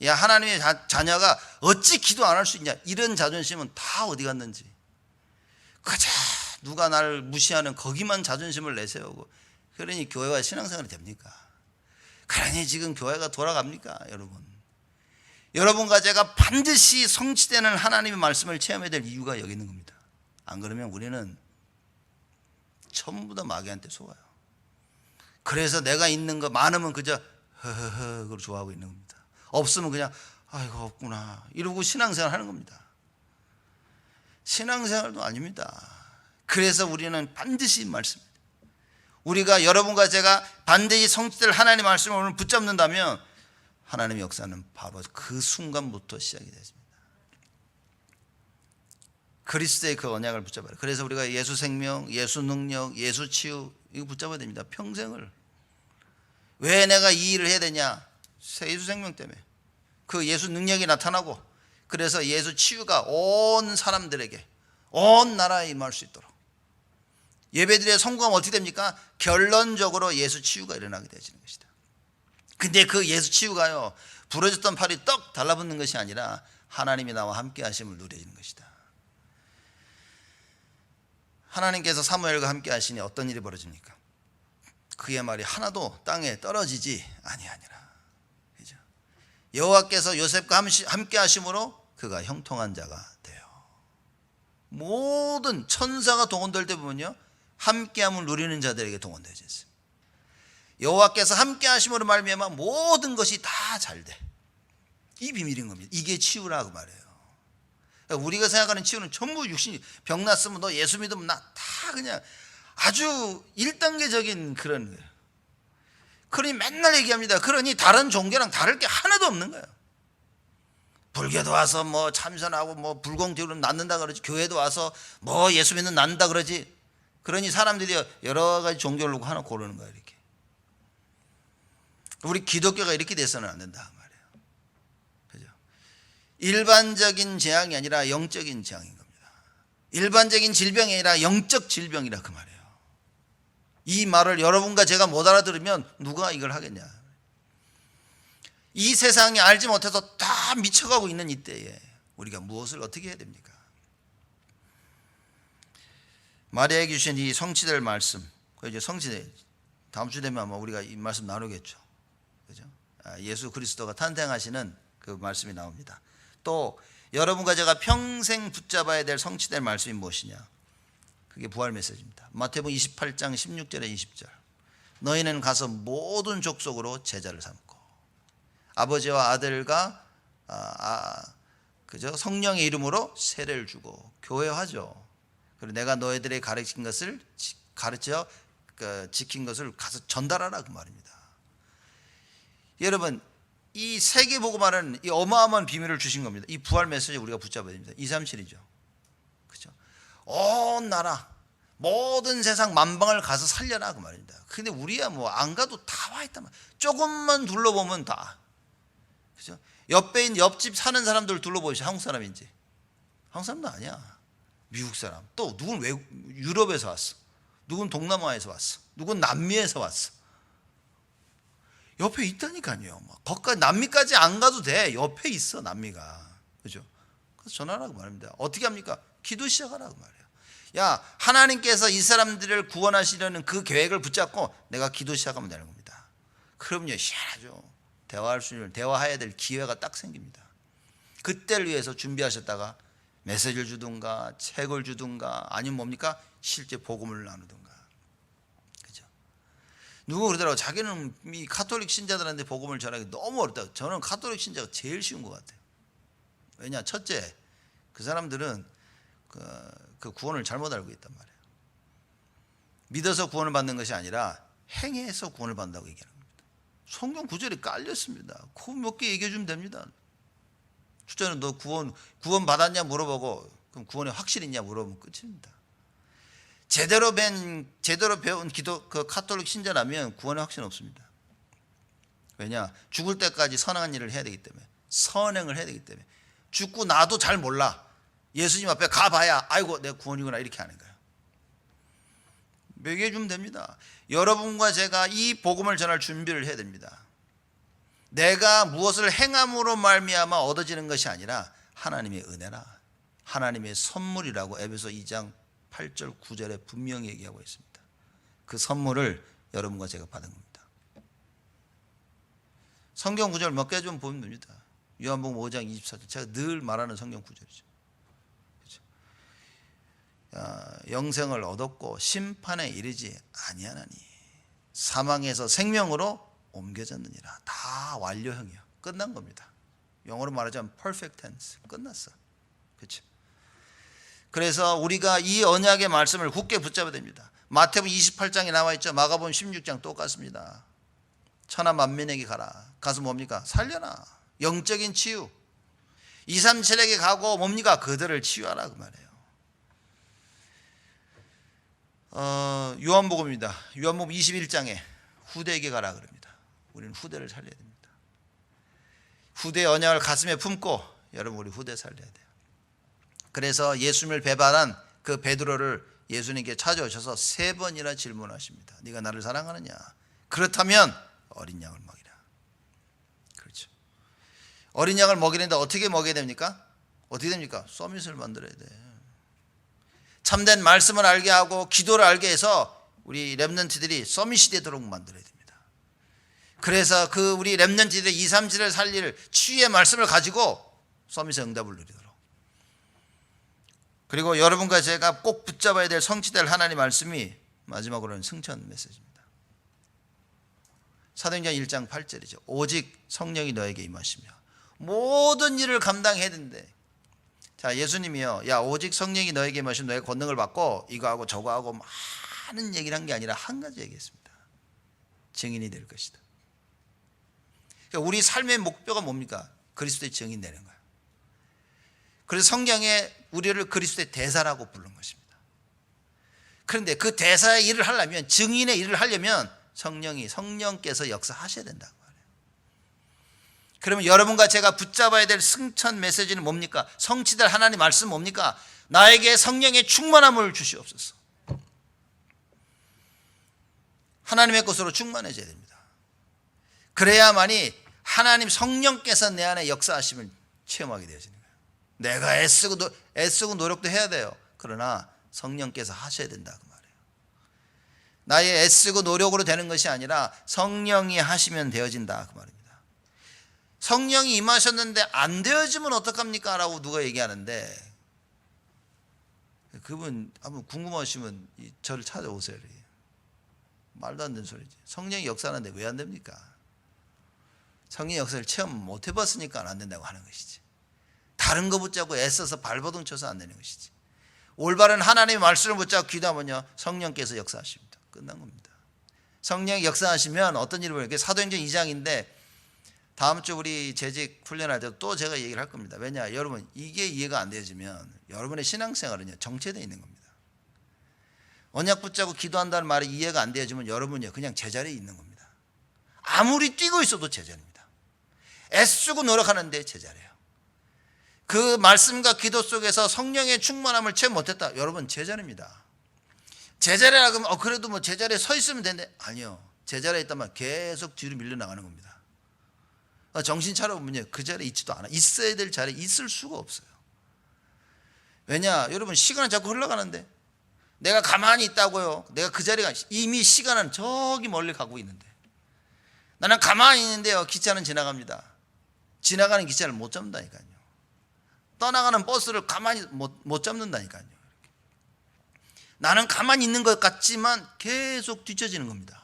야 하나님의 자녀가 어찌 기도 안 할 수 있냐. 이런 자존심은 다 어디 갔는지. 가자 누가 나를 무시하는 거기만 자존심을 내세우고 그러니 교회와 신앙생활이 됩니까? 그러니 지금 교회가 돌아갑니까? 여러분과 제가 반드시 성취되는 하나님의 말씀을 체험해야 될 이유가 여기 있는 겁니다. 안 그러면 우리는 전부 다 마귀한테 속아요. 그래서 내가 있는 거 많으면 그저 허허허 그걸 좋아하고 있는 겁니다. 없으면 그냥 아이고 없구나 이러고 신앙생활 하는 겁니다. 신앙생활도 아닙니다. 그래서 우리는 반드시 말씀입니다. 우리가 여러분과 제가 반드시 성취될 하나님의 말씀을 오늘 붙잡는다면 하나님의 역사는 바로 그 순간부터 시작이 됐습니다. 그리스도의 그 언약을 붙잡아요. 그래서 우리가 예수 생명, 예수 능력, 예수 치유 이거 붙잡아야 됩니다. 평생을. 왜 내가 이 일을 해야 되냐? 예수 생명 때문에. 그 예수 능력이 나타나고 그래서 예수 치유가 온 사람들에게 온 나라에 임할 수 있도록. 예배드려야 성공하면 어떻게 됩니까? 결론적으로 예수 치유가 일어나게 되어지는 것이다. 근데 그 예수 치유가요 부러졌던 팔이 떡 달라붙는 것이 아니라 하나님이 나와 함께 하심을 누려지는 것이다. 하나님께서 사무엘과 함께 하시니 어떤 일이 벌어집니까? 그의 말이 하나도 땅에 떨어지지 아니하니라. 그죠? 여호와께서 요셉과 함께 하심으로 그가 형통한 자가 돼요. 모든 천사가 동원될 때 보면요 함께함을 누리는 자들에게 동원되어져 있어요. 여호와께서 함께 하심으로 말미암아 모든 것이 다 잘 돼. 이 비밀인 겁니다. 이게 치유라고 말해요. 우리가 생각하는 치유는 전부 육신이 병 났으면 너 예수 믿으면 나 다 그냥 아주 1단계적인 그런 거예요. 그러니 맨날 얘기합니다. 그러니 다른 종교랑 다를 게 하나도 없는 거예요. 불교도 와서 뭐 참선하고 뭐 불공적으로 낫는다 그러지. 교회도 와서 뭐 예수 믿는 낫는다 그러지. 그러니 사람들이 여러 가지 종교를 놓고 하나 고르는 거예요. 이렇게. 우리 기독교가 이렇게 돼서는 안 된다 말이에요. 그죠? 일반적인 재앙이 아니라 영적인 재앙인 겁니다. 일반적인 질병이 아니라 영적 질병이라 그 말이에요. 이 말을 여러분과 제가 못 알아들으면 누가 이걸 하겠냐. 이 세상이 알지 못해서 다 미쳐가고 있는 이때에 우리가 무엇을 어떻게 해야 됩니까? 마리아에게 주신 이 성취될 말씀, 그 이제 성취돼 다음 주 되면 아마 우리가 이 말씀 나누겠죠. 그죠? 예수 그리스도가 탄생하시는 그 말씀이 나옵니다. 또 여러분과 제가 평생 붙잡아야 될 성취될 말씀이 무엇이냐? 그게 부활 메시지입니다. 마태복음 28장 16절에 20절. 너희는 가서 모든 족속으로 제자를 삼고 아버지와 아들과 그죠? 성령의 이름으로 세례를 주고 교회화죠. 그리고 내가 너희들에게 가르친 것을 가르쳐 지킨 것을 가서 전달하라 그 말입니다. 여러분 이 세계복음화는 이 어마어마한 비밀을 주신 겁니다. 이 부활 메시지 우리가 붙잡아야 됩니다. 237이죠. 그렇죠? 온 나라 모든 세상 만방을 가서 살려라 그 말입니다. 근데 우리야 뭐 안 가도 다 와 있단 말이야. 조금만 둘러보면 다. 그죠? 옆집 사는 사람들 둘러보시죠. 한국 사람인지. 한국 사람도 아니야. 미국 사람. 또 누군 유럽에서 왔어. 누군 동남아에서 왔어. 누군 남미에서 왔어. 옆에 있다니까요. 거기까지 남미까지 안 가도 돼. 옆에 있어 남미가. 그죠? 그래서 전하라고 말합니다. 어떻게 합니까? 기도 시작하라고 말이에요. 야, 하나님께서 이 사람들을 구원하시려는 그 계획을 붙잡고 내가 기도 시작하면 되는 겁니다. 그럼요, 희한하죠. 대화해야 될 기회가 딱 생깁니다. 그때를 위해서 준비하셨다가 메시지를 주든가 책을 주든가 아니면 뭡니까? 실제 복음을 나누든가. 그죠? 누구 그러더라고. 자기는 이 가톨릭 신자들한테 복음을 전하기 너무 어렵다. 저는 가톨릭 신자가 제일 쉬운 것 같아요. 왜냐? 첫째, 그 사람들은 그 구원을 잘못 알고 있단 말이에요. 믿어서 구원을 받는 것이 아니라 행해서 구원을 받는다고 얘기하는 겁니다. 성경 구절이 깔렸습니다. 그 몇 개 얘기해 주면 됩니다. 주자는 너 구원 받았냐 물어보고 그럼 구원에 확실히 있냐 물어보면 끝입니다. 제대로 배운 그 가톨릭 신자라면 구원에 확신 없습니다. 왜냐? 죽을 때까지 선한 일을 해야 되기 때문에, 선행을 해야 되기 때문에. 죽고 나도 잘 몰라. 예수님 앞에 가봐야 아이고 내 구원이구나 이렇게 하는 거예요. 매개해 주면 됩니다. 여러분과 제가 이 복음을 전할 준비를 해야 됩니다. 내가 무엇을 행함으로 말미암아 얻어지는 것이 아니라 하나님의 은혜라, 하나님의 선물이라고 에베소 2장 8절 9절에 분명히 얘기하고 있습니다. 그 선물을 여러분과 제가 받은 겁니다. 성경 구절 몇 개 좀 보면 됩니다. 요한복음 5장 24절 제가 늘 말하는 성경 구절이죠. 영생을 얻었고 심판에 이르지 아니하나니 사망에서 생명으로 옮겨졌느니라. 다 완료형이야. 끝난 겁니다. 영어로 말하자면 perfect tense. 끝났어. 그렇죠? 그래서 우리가 이 언약의 말씀을 굳게 붙잡아야 됩니다. 마태복음 28장에 나와 있죠. 마가복음 16장 똑같습니다. 천하 만민에게 가라. 가서 뭡니까? 살려라. 영적인 치유. 237에게 가고 뭡니까? 그들을 치유하라 그 말이에요. 요한복음입니다. 요한복음 21장에 후대에게 가라 그럽니다. 우리는 후대를 살려야 됩니다. 후대의 언약을 가슴에 품고 여러분 우리 후대 살려야 돼요. 그래서 예수님을 배반한 그 베드로를 예수님께 찾아오셔서 3번이나 질문하십니다. 네가 나를 사랑하느냐? 그렇다면 어린 양을 먹이라. 그렇죠. 어린 양을 먹이는데 어떻게 먹여야 됩니까? 어떻게 됩니까? 서밋을 만들어야 돼. 참된 말씀을 알게 하고 기도를 알게 해서 우리 렘넌트들이 서밋이 되도록 만들어야 됩니다. 그래서 그 우리 렘넌트들의 2, 3, 7을 살릴 치유의 말씀을 가지고 서밋의 응답을 누리도록. 그리고 여러분과 제가 꼭 붙잡아야 될 성취될 하나님의 말씀이 마지막으로는 승천 메시지입니다. 사도행전 1장 8절이죠. 오직 성령이 너에게 임하시며 모든 일을 감당해야 된대. 자, 예수님이요. 야, 오직 성령이 너에게 임하시면 너의 권능을 받고 이거하고 저거하고 많은 얘기를 한 게 아니라 한 가지 얘기했습니다. 증인이 될 것이다. 그러니까 우리 삶의 목표가 뭡니까? 그리스도의 증인 되는 거예요. 그래서 성경에 우리를 그리스도의 대사라고 부른 것입니다. 그런데 그 대사의 일을 하려면, 증인의 일을 하려면 성령께서 역사하셔야 된다고 말해요. 그러면 여러분과 제가 붙잡아야 될 승천 메시지는 뭡니까? 성취될 하나님 말씀 뭡니까? 나에게 성령의 충만함을 주시옵소서. 하나님의 것으로 충만해져야 됩니다. 그래야만이 하나님 성령께서 내 안에 역사하심을 체험하게 되어지는 거예요. 내가 애쓰고 노력도 해야 돼요. 그러나 성령께서 하셔야 된다 그 말이에요. 나의 애쓰고 노력으로 되는 것이 아니라 성령이 하시면 되어진다 그 말입니다. 성령이 임하셨는데 안 되어지면 어떡합니까? 라고 누가 얘기하는데, 그분 한번 궁금하시면 저를 찾아오세요. 말도 안 되는 소리지. 성령이 역사하는데 왜 안 됩니까? 성령의 역사를 체험 못 해봤으니까 안 된다고 하는 것이지. 다른 거 붙잡고 애써서 발버둥 쳐서 안 되는 것이지. 올바른 하나님의 말씀을 붙잡고 기도하면요, 성령께서 역사하십니다. 끝난 겁니다. 성령이 역사하시면 어떤 일을 벌여요? 사도행전 2장인데 다음 주 우리 재직 훈련할 때 또 제가 얘기를 할 겁니다. 왜냐? 여러분, 이게 이해가 안 되어지면 여러분의 신앙생활은요, 정체되어 있는 겁니다. 언약 붙잡고 기도한다는 말이 이해가 안 되어지면 여러분요 그냥 제자리에 있는 겁니다. 아무리 뛰고 있어도 제자리입니다. 애쓰고 노력하는데 제자리예요. 그 말씀과 기도 속에서 성령의 충만함을 채 못했다. 여러분 제자리입니다. 제자리라 그러면 그래도 뭐 제자리에 서 있으면 되는데 아니요. 제자리에 있다면 계속 뒤로 밀려나가는 겁니다. 정신 차려보면요 그 자리에 있지도 않아. 있어야 될 자리에 있을 수가 없어요. 왜냐 여러분 시간은 자꾸 흘러가는데 내가 가만히 있다고요. 내가 그 자리가 이미 시간은 저기 멀리 가고 있는데 나는 가만히 있는데요 기차는 지나갑니다. 지나가는 기차를 못 잡는다니까요. 떠나가는 버스를 가만히 못 잡는다니까요. 나는 가만히 있는 것 같지만 계속 뒤처지는 겁니다.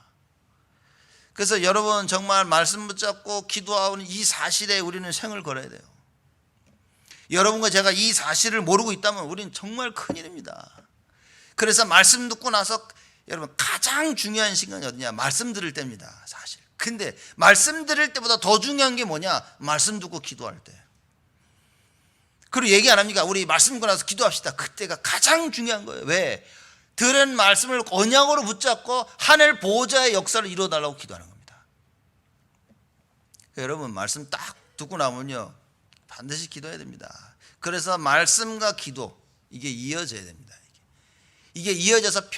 그래서 여러분 정말 말씀 붙잡고 기도하는 이 사실에 우리는 생을 걸어야 돼요. 여러분과 제가 이 사실을 모르고 있다면 우리는 정말 큰일입니다. 그래서 말씀 듣고 나서 여러분 가장 중요한 시간이 어디냐? 말씀 들을 때입니다. 사실. 근데 말씀 들을 때보다 더 중요한 게 뭐냐? 말씀 듣고 기도할 때. 그리고 얘기 안 합니까? 우리 말씀 듣고 나서 기도합시다. 그때가 가장 중요한 거예요. 왜? 들은 말씀을 언약으로 붙잡고 하늘 보호자의 역사를 이루어달라고 기도하는 겁니다. 여러분 말씀 딱 듣고 나면요 반드시 기도해야 됩니다. 그래서 말씀과 기도 이게 이어져야 됩니다. 이게 이어져서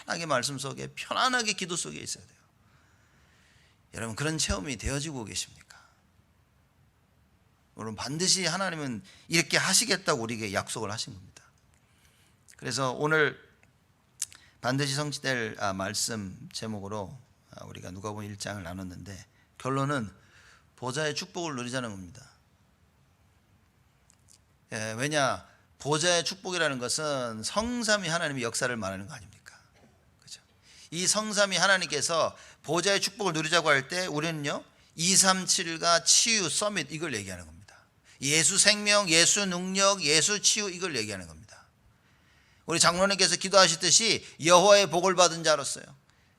편안하게 말씀 속에 편안하게 기도 속에 있어야 돼요. 여러분 그런 체험이 되어지고 계십니까? 여러분 반드시 하나님은 이렇게 하시겠다고 우리에게 약속을 하신 겁니다. 그래서 오늘 반드시 성취될 말씀 제목으로 우리가 누가복음 1장을 나눴는데 결론은 보좌의 축복을 누리자는 겁니다. 왜냐 보좌의 축복이라는 것은 성삼위 하나님의 역사를 말하는 거 아닙니까? 그렇죠? 이 성삼위 하나님께서 보좌의 축복을 누리자고 할 때 우리는요 237과 치유 서밋 이걸 얘기하는 겁니다. 예수 생명, 예수 능력, 예수 치유 이걸 얘기하는 겁니다. 우리 장로님께서 기도하셨듯이 여호와의 복을 받은 자로서요.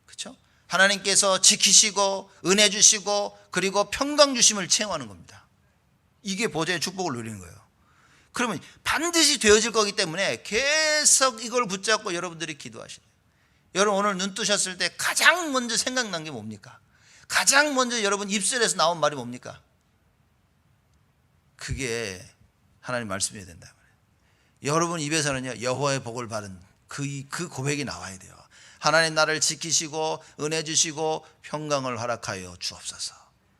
그렇죠? 하나님께서 지키시고 은혜 주시고 그리고 평강 주심을 체험하는 겁니다. 이게 보좌의 축복을 누리는 거예요. 그러면 반드시 되어질 거기 때문에 계속 이걸 붙잡고 여러분들이 기도하시네요. 여러분 오늘 눈 뜨셨을 때 가장 먼저 생각난 게 뭡니까? 가장 먼저 여러분 입술에서 나온 말이 뭡니까? 그게 하나님 말씀이어야 된다. 여러분 입에서는요 여호와의 복을 받은 그 고백이 나와야 돼요. 하나님 나를 지키시고 은혜 주시고 평강을 허락하여 주옵소서.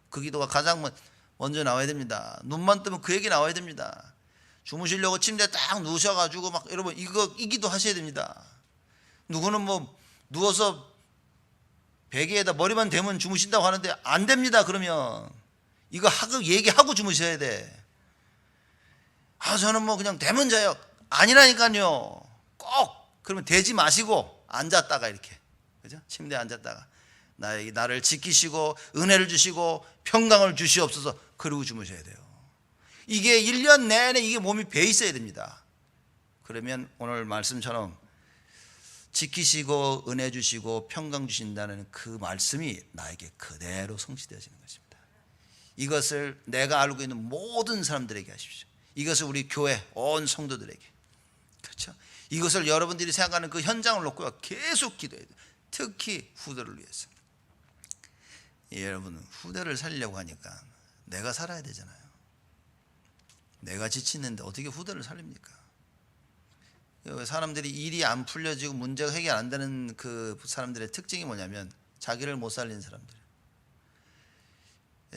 그 기도가 가장 먼저 나와야 됩니다. 눈만 뜨면 그 얘기 나와야 됩니다. 주무시려고 침대에 딱 누우셔가지고 막 여러분 이 기도 하셔야 됩니다. 누구는 뭐 누워서 베개에다 머리만 대면 주무신다고 하는데 안 됩니다. 그러면 이거 얘기하고 주무셔야 돼. 저는 뭐 그냥 대면 자요. 아니라니까요. 꼭 그러면 대지 마시고 앉았다가 이렇게 그죠? 침대에 앉았다가 나를 지키시고 은혜를 주시고 평강을 주시옵소서. 그러고 주무셔야 돼요. 이게 1년 내내 이게 몸이 배 있어야 됩니다. 그러면 오늘 말씀처럼 지키시고 은혜 주시고 평강 주신다는 그 말씀이 나에게 그대로 성취되어지는 것입니다. 이것을 내가 알고 있는 모든 사람들에게 하십시오. 이것을 우리 교회 온 성도들에게. 그렇죠? 이것을 여러분들이 생각하는 그 현장을 놓고 계속 기도해야 돼요. 특히 후대를 위해서. 여러분 후대를 살리려고 하니까 내가 살아야 되잖아요. 내가 지치는데 어떻게 후대를 살립니까? 사람들이 일이 안 풀려지고 문제가 해결 안 되는 그 사람들의 특징이 뭐냐면 자기를 못 살리는 사람들.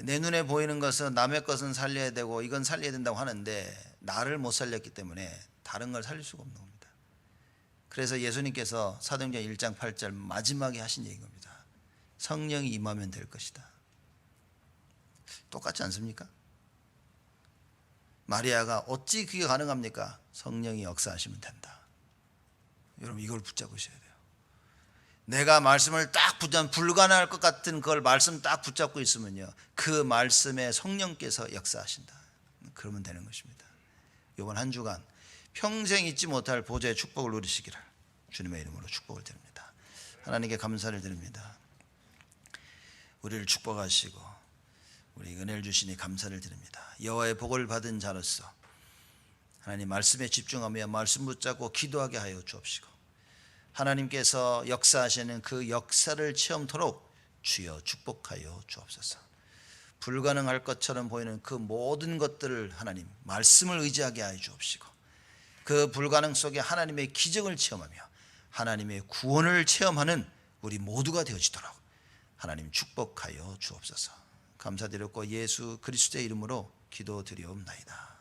내 눈에 보이는 것은 남의 것은 살려야 되고 이건 살려야 된다고 하는데 나를 못 살렸기 때문에 다른 걸 살릴 수가 없는 겁니다. 그래서 예수님께서 사도행전 1장 8절 마지막에 하신 얘기인 겁니다. 성령이 임하면 될 것이다. 똑같지 않습니까? 마리아가 어찌 그게 가능합니까? 성령이 역사하시면 된다. 여러분 이걸 붙잡으셔야 돼요. 내가 말씀을 딱 붙잡으면 불가능할 것 같은 그걸 말씀 딱 붙잡고 있으면요 그 말씀에 성령께서 역사하신다. 그러면 되는 것입니다. 이번 한 주간 평생 잊지 못할 보좌의 축복을 누리시기를 주님의 이름으로 축복을 드립니다. 하나님께 감사를 드립니다. 우리를 축복하시고 우리 은혜를 주시니 감사를 드립니다. 여호와의 복을 받은 자로서 하나님 말씀에 집중하며 말씀 붙잡고 기도하게 하여 주옵시고 하나님께서 역사하시는 그 역사를 체험토록 주여 축복하여 주옵소서. 불가능할 것처럼 보이는 그 모든 것들을 하나님 말씀을 의지하게 하여 주옵시고, 그 불가능 속에 하나님의 기적을 체험하며 하나님의 구원을 체험하는 우리 모두가 되어지도록 하나님 축복하여 주옵소서. 감사드렸고 예수 그리스도의 이름으로 기도드리옵나이다.